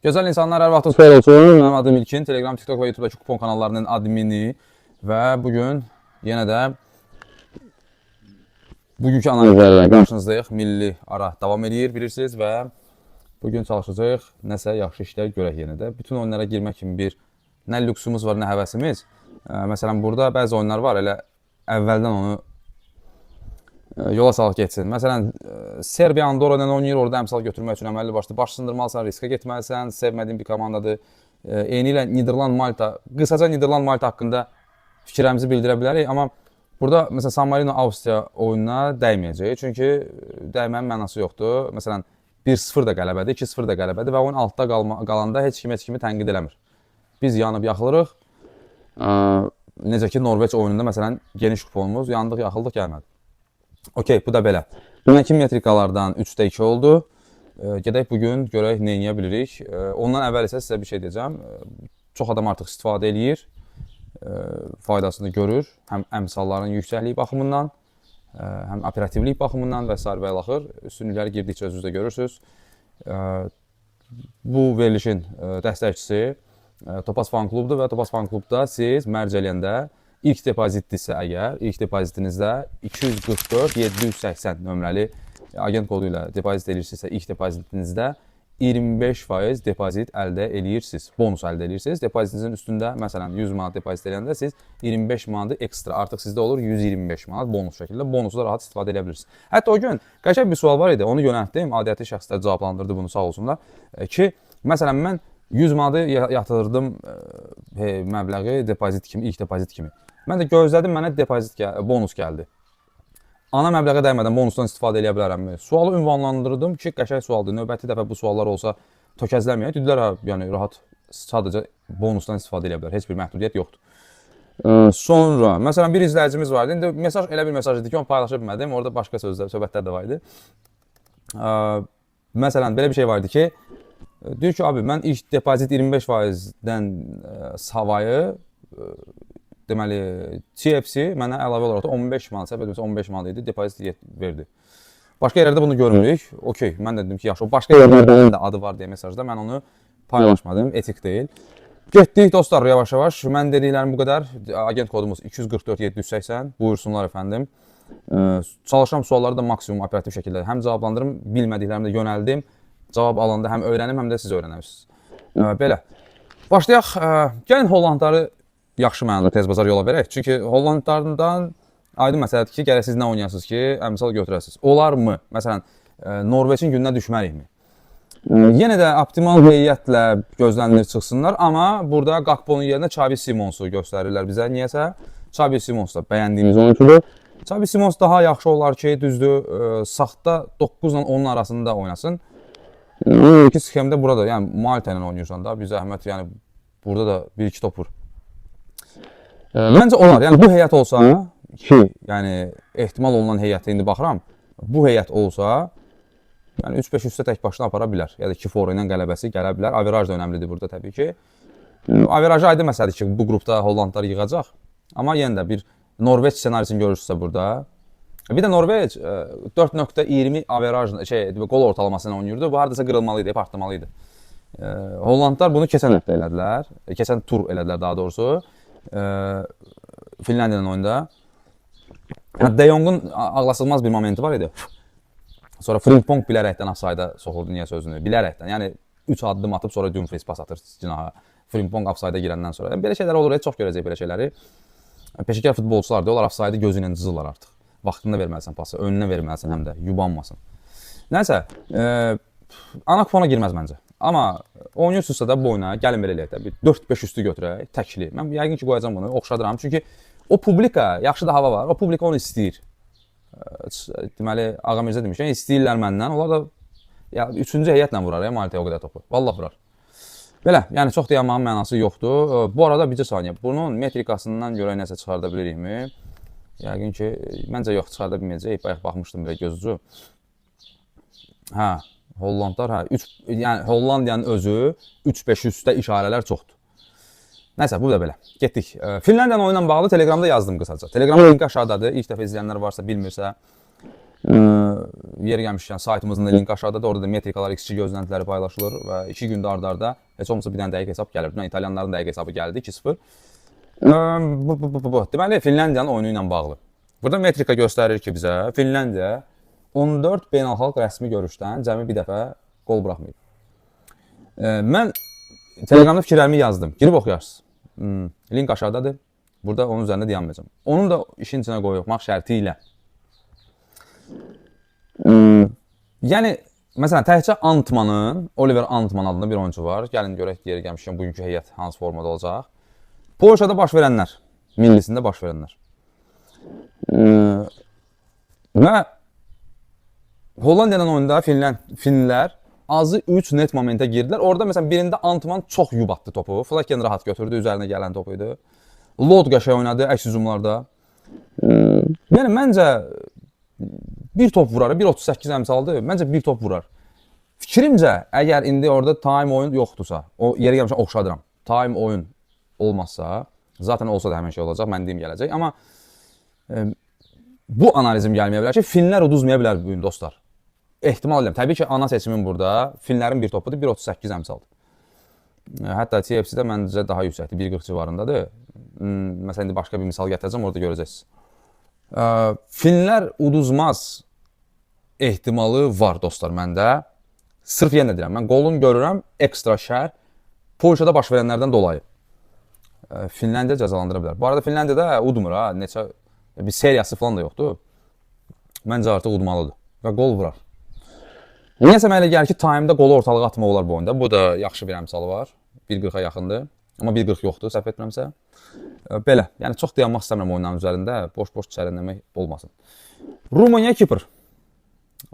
Gözəl insanlar, hər vaxtınız xeyir olsun. Mənim adım İlkin. Telegram, TikTok və YouTube'dakı kupon kanallarının admini və bugün yenə də bugünkü analizlərlə qarşınızdayıq. Milli ara davam edir, bilirsiniz və bugün çalışacağıq nəsə yaxşı işlər görək yenə də. Bütün oyunlara girmək kimi bir nə lüksümüz var, nə həvəsimiz. Məsələn, burada bəzi oyunlar var, elə əvvəldən onu yola salıb geçsin. Məsələn, Serbiya Andorra ilə oynayır, orada əmsal götürmək üçün əməlli başlı baş sındırmalısan, riskə getməlisən, sevmədiyin bir komandadır. Eyni ilə Niderland, Malta, qısaca Niderland, Malta haqqında fikirlərimizi bildirə bilərik, amma burada məsələn San Marino, Avstriya oyununa dəyməyəcək, çünki dəymənin mənası yoxdur. Məsələn, 1-0 da qələbədir, 2-0 da qələbədir və oyun altda qalanda heç kimi tənqid eləmir. Biz yanıb yaxılırıq. Necə ki, Norveç oyununda məsələn geniş kuponumuz, yandıq, yaxıldıq, gəlmədi. Okey, bu da belə. Dünənki metrikalardan 3-də 2 oldu. Gedək bugün görək nə edə bilirik. Ondan əvvəl isə sizə bir şey deyəcəm. Çox adam artıq istifadə eləyir. Faydasını görür. Həm əmsalların yüksəkliyi baxımından, həm operativlik baxımından və s. və ilaxır. Üstünlükləri girdikcə özünüz də görürsünüz. Bu verilişin dəstəkçisi Topaz Fan Klubdur və Topaz Fan Klubda siz mərc eləyəndə İlk depozitdirsə əgər, ilk depozitinizdə 244 780 nömrəli agent kodu ilə depozit edirsinizsə, ilk depozitinizdə 25% depozit əldə edirsiniz, bonus əldə edirsiniz. Depozitinizin üstündə, məsələn, 100 manat depozit edəndə siz 25 manatı ekstra, artıq sizdə olur 125 manat bonus şəkildə, bonusu da rahat istifadə edə bilirsiniz. Hətta o gün qəşəng bir sual var idi, onu yönəltdim, adiyyəti şəxslər cavablandırdı bunu, sağ olsunlar ki, məsələn, mən 100 manatı yatırdım məbləği depozit kimi, ilk depozit kimi. Mən də gözlədim, mənə bonus gəldi. Ana məbləğə dəymədən bonusdan istifadə edə bilərəmmi? Sualı ünvanlandırdım ki, qəşəng sualdır. Növbəti dəfə bu suallar olsa tökəzləməyək. Dedilər, yəni rahat sadəcə bonusdan istifadə edə bilər. Heç bir məhdudiyyət yoxdur. Sonra, məsələn, bir izləyicimiz vardı. İndi mesaj elə bir mesaj idi ki, onu paylaşa bilmədim. Orada başqa sözlər, söhbətlər də var idi. Məsələn, belə bir şey vardı ki, deyir ki, abi, mən ilk depozit 25%-dən savayı deməli, TFC mənə əlavə olaraq 15 manat, səhv etmirəmsə 15 manat idi, depozit verdi. Başqa yerlərdə bunu görmürük. Okey, mən də dedim ki, yaxşı, o başqa yerlərdə də adı var deyə mesajda mən onu paylaşmadım, etik deyil. Getdik dostlar, yavaş-yavaş. Mən dediklərim bu qədər. Agent kodumuz 244 780. Buyursunlar əfəndim. Çalışan sualları da maksimum operativ şəkildə həm cavablandırım, bilmədiklərimi də yönəldim. Cavab alanda həm öyrənim, həm də siz öyrənərsiniz. Belə. Başlayaq. Gəlin Hollandları yaxşı mənada tez bazar yola verək. Çünki Hollandlardan aydın məsələdir ki, gərək siz nə oynayasınız ki, əmsal götürəsiniz. Olarmı? Məsələn, Norveçin gününə düşməliyikmi? Yenə də optimal heyətlə gözlənilir çıxsınlar, amma burada Gakpo'nun yerinə Xavi Simonsu göstərirlər bizə. Niyəsə? Xavi Simons da bəyəndiyimiz oyuncudur. Xavi Simons daha yaxşı olar ki, düzdür, saxta 9 ilə 10'un arasında oynasın. İki sxemdə burada, yəni Malta ilə oynayırsan da, bir zəhmət, yəni burada da 1-2 topur. Məncə olar, yəni bu heyət olsa ki, yəni ehtimal olunan heyətə indi baxıram, bu heyət olsa, yəni 3-5 üstə tək başına apara bilər, ya da 2 foru ilə qələbəsi gələ bilər. Averaj da önəmlidir burada təbii ki. Averajı aydın məsələdir ki, bu qrupda Hollandlar yığacaq, amma yenə də bir Norveç ssenarisini görürsünüzsə burada. Bir də Norveç 4.20 averaj, gol ortalaması ilə oynayırdı, bu hardasa qırılmalıydı, partlamalıydı. Hollandlar bunu keçən həftə elədilər, keçən tur elədilər daha doğrusu. Finlandiyanın oyunda. De Jong'un ağlasılmaz bir momenti var idi. Sonra Frimpong bilərəkdən offsayda soxuldu, niyə sözünü? Bilərəkdən, yəni 3 addım atıb sonra Dumfries pas atır cinaha. Frimpong offsayda girəndən sonra. Belə şeylər olur, çox görəcək belə şeyləri. Peşəkar futbolçular onlar offsaydı gözü ilə cızırlar artıq. Vaxtında verməlisən pası, önünə verməlisən həm də, yubanmasın. Nəysə, ana kupona girməz məncə. Amma oynayırsınızsa da bu oyuna, gəlin belə eləyək də, 4-5 üstü götürək, təkli. Mən yəqin ki, qoyacam bunu, oxşadıram. Çünki o publika, yaxşı da hava var, o publika onu istəyir. Deməli, Ağa Mirzə demişkən, istəyirlər məndən. Onlar da 3-cü heyətlə vurar, Maltaya o qədər topu. Vallahi vurar. Belə, yəni çox dayanmağın mənası yoxdur. Bu arada bircə saniyə, bunun metrikasından görə nəsə çıxarda bilirikmi? Yəqin ki, məncə yox, çıxarda bilməyəcək. Bayaq baxmışdım belə gözcü. Hə. Hollandlar, yəni Hollandiyanın özü 3-5 üstə işarələr çoxdur. Nəysə, bu da belə. Getdik. Finlandiyanın oyunla bağlı Telegramda yazdım qısaca. Telegramın linki aşağıdadır. İlk dəfə izləyənlər varsa, bilmirsə. Yeri gəlmişkən saytımızın da link aşağıdadır. Orada da metrikalar, XG gözləntiləri paylaşılır və 2 gündə ard-arda heç olmasa bir dənə dəqiq hesab gəlir. Dünən İtalyanların dəqiq hesabı gəldi 2-0. Deməli Finlandiyanın oyunu ilə bağlı. Burada metrika göstərir ki bizə Finlandiya 14 beynəlxalq rəsmi görüşdən cəmi bir dəfə qol buraxmayıb. Mən Telegramda fikirlərimi yazdım. Girib oxuyarsınız. Link aşağıdadır. Burada onun üzərində dayanmayacağam. Onun da işin içinə qoymaq şərti ilə. Yəni, məsələn, təkcə Antmanın, Oliver Antman adında bir oyuncu var. Gəlin görək yeri gəlmişkən bugünkü heyət hansı formada olacaq. Polşada baş verənlər, millisində baş verənlər. Və Hollandiyanın oyunda Finlər azı 3 net momentə girdilər. Orada məsələn birində Antman çox yub atdı topu. Flaken rahat götürdü, üzərinə gələn topu idi. Lod qəşəng oynadı əks hücumlarda. Yəni məncə bir top vurar, 1.38 əmsaldır. Məncə bir top vurar. Fikrimcə, əgər indi orada time oyun yoxdursa, o yeri gəlmişəm oxşadıram. Time oyun olmazsa, zaten olsa da həmin şey olacaq, mən deyim gələcək. Amma bu analizim gəlməyə bilər ki, Finlər uduzmaya bilər bu gün dostlar. Ehtimal edirəm. Təbii ki, ana seçimim burada Finlərin bir topudur, 1.38 əmsaldır. Hətta TFC-də məncə daha yüksəkdir, 1.40 civarındadır. Məsələn, indi başqa bir misal gətirəcəm, orada görəcəksiniz. Finlər uduzmaz ehtimalı var dostlar məndə. Sırf yenə deyirəm, mən qolun görürəm, ekstra şər Polşada baş verənlərdən dolayı. Finlandiya cəzalandıra bilər. Bu arada Finlandiyada udmur ha, neçə bir seriyası falan da yoxdur. Məncə artıq udmalıdır və qol vurar. Niyəsə mənə elə gəlir ki, time-da qolu ortalığa atmaq olar bu oyunda. Bu da yaxşı bir əmsalı var. 1.40-a yaxındır. Amma 1.40 yoxdur, səhv etmirəmsə. Belə, yəni çox dayanmaq istəmirəm oyunların üzərində. Boş-boş çərənləmək olmasın. Rumıniya-Kipr.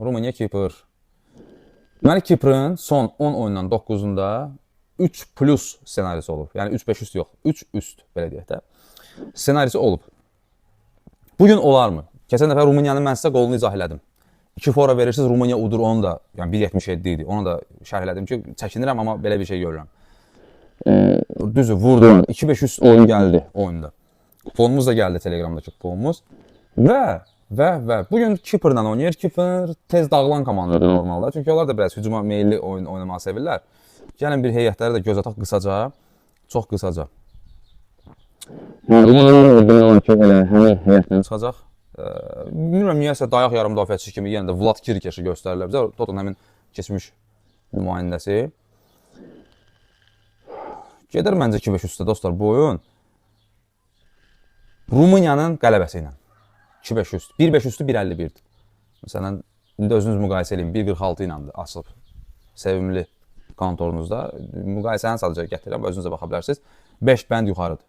Rumıniya-Kipr. Deməli, Kiprın son 10 oyundan 9-unda 3 plus senarisi olub. Yəni 3-5 üst yox, 3 üst, belə deyək də. Senarisi olub. Bugün olarmı? Keçən dəfə Rumıniyanın mən sizə qolunu izah elədim. 2 fora verirsiniz, Rumıniya udur, onu da, yəni 1.77 idi. Onu da şərh elədim ki, çəkinirəm, amma belə bir şey görürəm. Düzü, vurdu. 2-5 üst oyun gəldi oyunda. Kuponumuz da gəldi, Telegramdakı kuponumuz. Və bugün Kipr'la oynayır. Kipr tez dağılan komandadır normalda. Çünki onlar da biraz hücuma meyilli oyun oynamağı sevirlər. Gəlin bir heyətləri də göz ataq qısaca. Çox qısaca. Həmin heyətdən çıxacaq. Bilmirəm, niyəsə dayaq yarım müdafiəçisi kimi yenə də Vlad Kirkeşi göstərirlər bizə. Tottenhamın keçmiş nümayəndəsi. Gedər məncə 2-5 üstə dostlar bu oyun. Rumıniyanın qələbəsi ilə. 2-5 üst. 1-5 üstü 1.51'dir. Məsələn, indi özünüz müqayisə edin. 1.46 iləndir açılıb. Sevimli kontorunuzda. Müqayisəni sadəcə gətirirəm, özünüzə baxa bilərsiniz. 5 bənd yuxarıdır.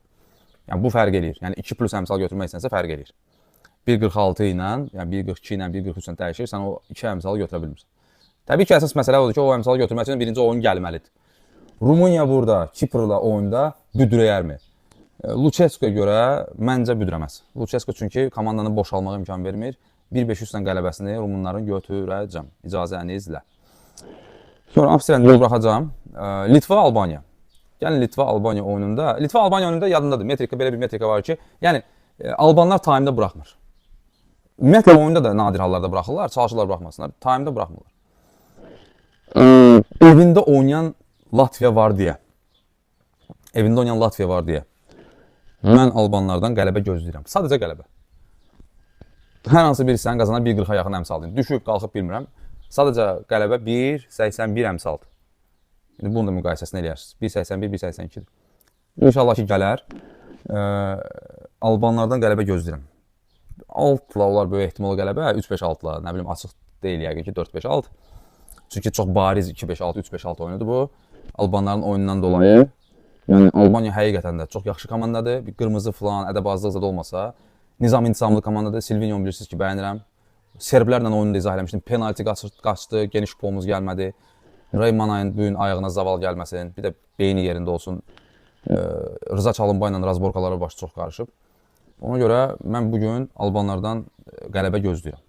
Yəni bu fərq eləyir. Yəni 2 plus əmsal götürmək istənsə fərq eləyir. 1.46 ilə, yəni 1.42 ilə 1.43 ilə dəyişir, sən o 2 əmsalı götürə bilmirsən. Təbii ki, əsas məsələ odur ki, o əmsalı götürmək üçün birinci oyun gəlməlidir. Rumıniya burada, Kiprla oyunda büdürəyərmi? Lucescu'ya görə məncə büdürəməz. Lucescu çünki komandanın boşalmağa imkan vermir. 1-5 üstlə qələbəsini Rumunların götürəcəm. İcazənizlə. Sonra Avstriyanı yol buraxacağım. Litva-Albaniya. Yəni Litva-Albaniya oyununda, Litva-Albaniya oyununda yadındadır. Metrika, belə bir metrika var ki, yəni Albanlar time-da buraxmır. Ümumiyyətlə oyunda da nadir hallarda buraxırlar, çalışırlar buraxmasınlar. Time-da buraxmırlar. Evində oynayan Latviya var deyə. Evində oynayan Latviya var deyə. Mən Albanlardan qələbə gözləyirəm. Sadəcə qələbə. Hər hansı bir hissəni qazanan 1.40-a yaxın əmsaldır. Düşüb, qalxıb bilmirəm. Sadəcə qələbə 1.81 əmsaldır. İndi bunu da müqayisəsini eləyərsiniz. 1.81, 1.82-dir. İnşallah ki, gələr. Albanlardan qələbə gözləyirəm. 6-la olar böyük ehtimalı qələbə, 3-5-6-la, nə bilim, açıq deyil yəqin ki, 4-5-6. Çünki çox bariz 2-5-6, 3-5-6 oyunudur bu. Albanların oyunundan dolayı. Yəni Albaniya həqiqətən də çox yaxşı komandadır. Bir qırmızı falan, ədəbazlıq da olmasa, nizam-intizamlı komandadır. Silvinionu bilirsiniz ki, bəyənirəm. Serblərlə oyunu da izah eləmişdim. Penalti qaçdı, geniş kupomuz gəlmədi. Raymanayın bugün ayağına zaval gəlməsin. Bir də beyni yerində olsun. Rıza Çalınbay ilə razborkalara başı çox qarışıb. Ona görə mən bugün Albanlardan qələbə gözləyirəm.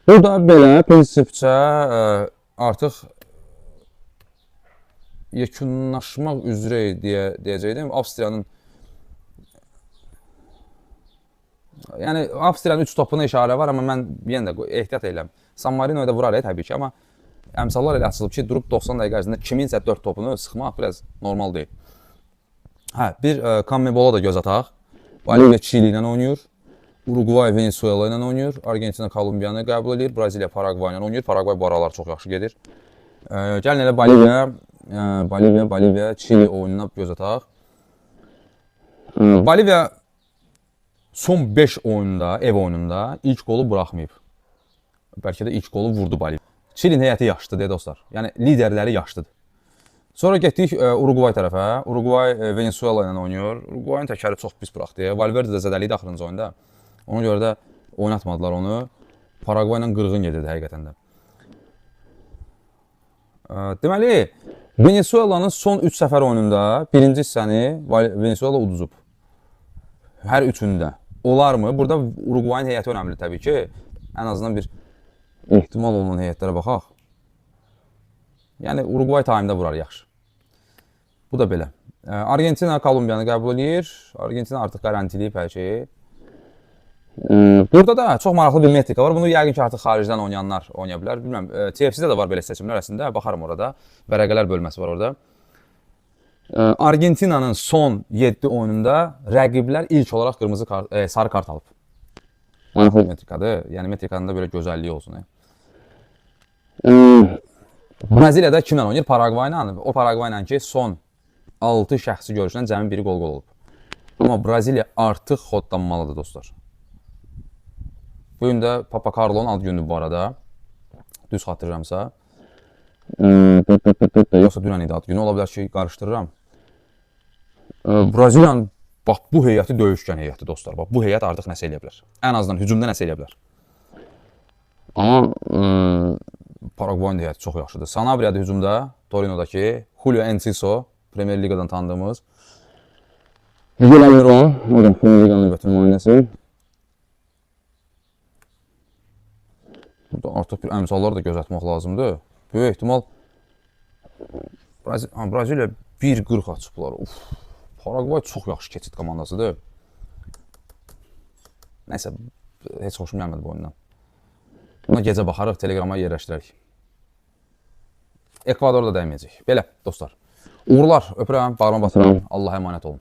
Burada belə prinsipcə artıq yekunlaşmaq üzrə deyəcəkdim. Avstriyanın Yəni Avstriyanın 3 topuna işarə var, amma mən yenə də ehtiyat edirəm. San Marino'ya da vurar təbii ki, amma əmsallar elə açılıb ki, durub 90 dəqiqə ərzində kiminsə 4 topunu sıxmaq biraz normal deyil. Hə, bir CONMEBOL-a da göz ataq. Bolivia Çili ilə oynayır. Uruguay Venezuela ilə oynayır. Argentina Kolumbiyanı qəbul edir. Braziliya Paragvay ilə oynayır. Paragvay bu aralar çox yaxşı gedir. Gəlin elə Bolivia Çili oyununa göz ataq. Bolivia son 5 oyunda, ev oyununda ilk qolu buraxmayıb. Bəlkə də ilk qolu vurdu Bolivia. Çilinin heyəti yaşlıdır dostlar. Yəni liderləri yaşlıdır. Sonra getdik Uruguay tərəfə. Uruguay Venezuela ilə oynayır. Uruguayın təkəri çox pis buraxdı. Valverde də zədəliydi axırıncı oyunda. Ona görə də oynatmadılar onu. Paragvay ilə qırğın gedirdi həqiqətən də. Deməli, Venezuelanın son 3 səfər oyununda birinci hissəni Venezuela uduzub. Hər üçündə. Olarmı? Burada Uruguayın heyəti önəmli təbii ki. Ən azından bir ehtimal olunan heyətlərə baxaq. Yəni Uruguay taimdə vurar yaxşı. Bu da belə. Argentina Kolumbiyanı qəbul edir. Argentina artıq qarantiliyib hər şeyi. Burada da çox maraqlı bir metrika var. Bunu yəqin ki, artıq xaricdən oynayanlar oynaya bilər. Bilməm, TFC-də də var belə seçimlər əslində. Baxarım orada. Vərəqələr bölməsi var orada. Argentinanın son 7 oyununda rəqiblər ilk olaraq qırmızı sarı kart alıb. Maraqlı metrikadır. Yəni metrikanın da belə gözəlliyi olsun. Braziliyada kimlə oynayır? Paragvay ilə. O Paragvay ilə ki, son 6 şəxsi görüşdən cəmi biri qol olub. Amma Braziliya artıq xodlanmalıdır dostlar. Bu gün də Papa Carlo'nun ad günüdür bu arada. Düz xatırlamsa. Yoxsa dünən idi ad günü. Ola bilər ki, qarışdırıram. Braziliyanın bax bu heyəti döyüşkən heyətdir dostlar. Bax bu heyət artıq nəsə eləyə bilər. Ən azından hücumda nəsə eləyə bilər. Amma Paragvayın heyəti çox yaxşıdır. Sanabriyadır hücumda, Torino'dakı Julio Enciso, Premier Ligadan tanıdığımız. Miguel Almiron, o da Premier Liganın növbəti nümayəndəsi. Burada artıq bir əmsalları da gözətmək lazımdır. Böyük ehtimal Braziliya 1-40 açıblar. Paragvay çox yaxşı keçid komandasıdır. Nəysə, heç xoşum gəlmədi bu oyundan. Buna gecə baxarıq, Telegrama yerləşdirərik. Ekvador da dəyməyəcək. Belə, dostlar. Uğurlar, öpürəm, bağrıma basıram. Allah'a emanet olun.